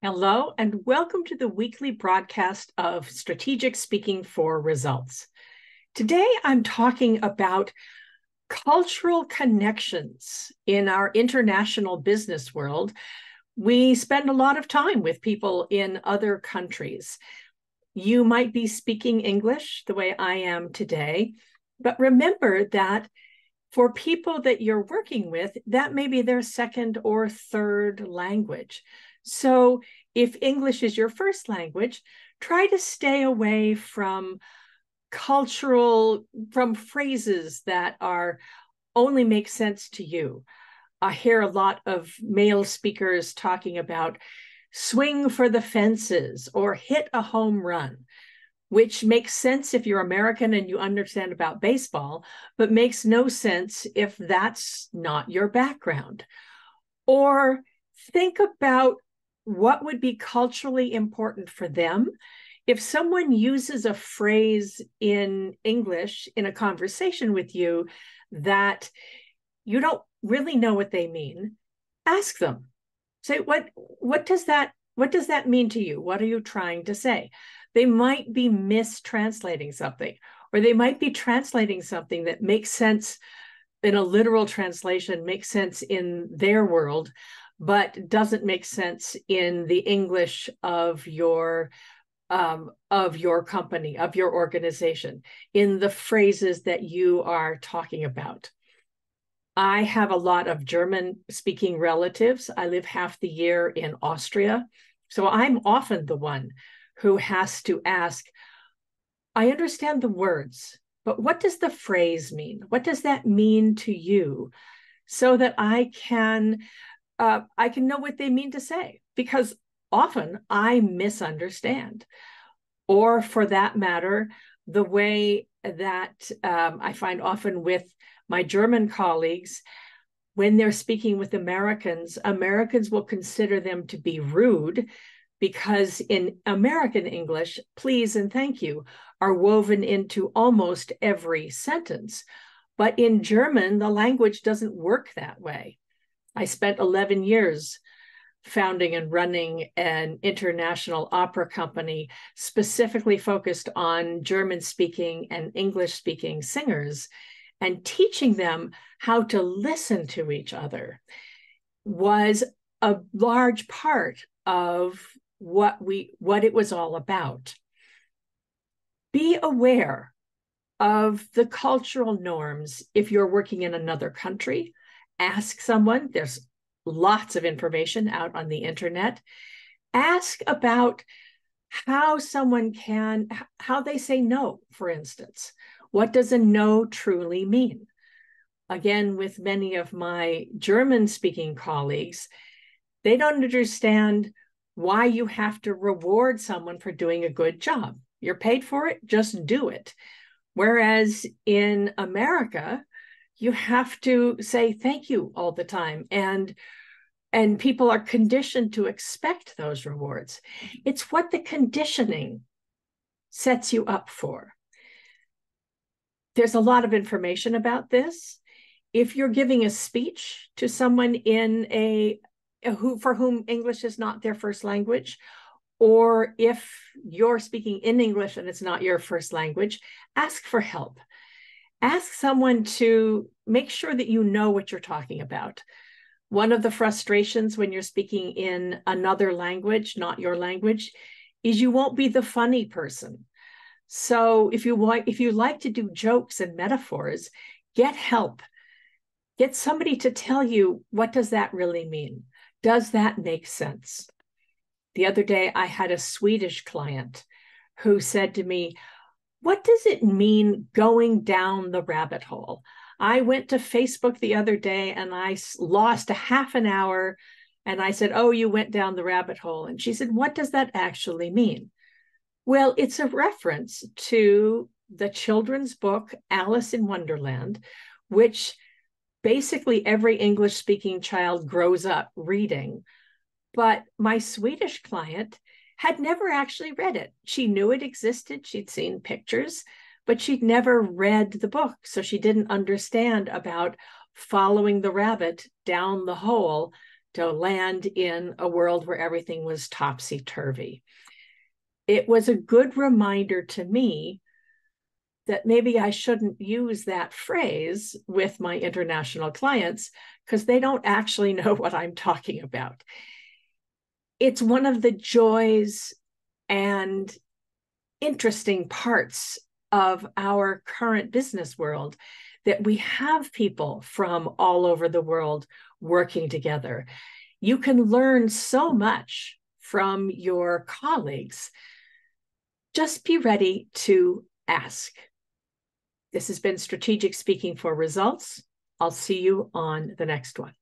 Hello, and welcome to the weekly broadcast of Strategic Speaking for Results. Today, I'm talking about cultural connections in our international business world. We spend a lot of time with people in other countries. You might be speaking English the way I am today, but remember that for people that you're working with, that may be their second or third language. So if English is your first language, try to stay away from phrases that only make sense to you. I hear a lot of male speakers talking about swing for the fences or hit a home run, which makes sense if you're American and you understand about baseball, but makes no sense if that's not your background. Or think about what would be culturally important for them. If someone uses a phrase in English in a conversation with you that you don't really know what they mean, ask them. Say, what does that mean to you? What are you trying to say? They might be mistranslating something, or they might be translating something that makes sense in a literal translation, makes sense in their world, but doesn't make sense in the English of your company, of your organization, in the phrases that you are talking about. I have a lot of German-speaking relatives. I live half the year in Austria, so I'm often the one who has to ask, I understand the words, but what does the phrase mean? What does that mean to you? So that I can know what they mean to say, because often I misunderstand. Or for that matter, the way that I find often with my German colleagues, when they're speaking with Americans, Americans will consider them to be rude because in American English, please and thank you are woven into almost every sentence. But in German, the language doesn't work that way. I spent 11 years founding and running an international opera company specifically focused on German-speaking and English-speaking singers, and teaching them how to listen to each other was a large part of what it was all about. Be aware of the cultural norms if you're working in another country. Ask someone. There's lots of information out on the internet. Ask about how they say no, for instance. What does a no truly mean? Again, with many of my German-speaking colleagues, they don't understand why you have to reward someone for doing a good job. You're paid for it, just do it. Whereas in America, you have to say thank you all the time, and people are conditioned to expect those rewards. It's what the conditioning sets you up for. There's a lot of information about this. If you're giving a speech to someone for whom English is not their first language, or if you're speaking in English and it's not your first language, ask for help. Ask someone to make sure that you know what you're talking about. One of the frustrations when you're speaking in another language, not your language, is you won't be the funny person. So if you like to do jokes and metaphors, get help. Get somebody to tell you, what does that really mean? Does that make sense? The other day, I had a Swedish client who said to me, what does it mean going down the rabbit hole? I went to Facebook the other day and I lost a half an hour, and I said, oh, you went down the rabbit hole. And she said, what does that actually mean? Well, it's a reference to the children's book, Alice in Wonderland, which basically every English-speaking child grows up reading. But my Swedish client had never actually read it. She knew it existed. She'd seen pictures, but she'd never read the book. So she didn't understand about following the rabbit down the hole to land in a world where everything was topsy-turvy. It was a good reminder to me that maybe I shouldn't use that phrase with my international clients because they don't actually know what I'm talking about. It's one of the joys and interesting parts of our current business world that we have people from all over the world working together. You can learn so much from your colleagues. Just be ready to ask. This has been Strategic Speaking for Results. I'll see you on the next one.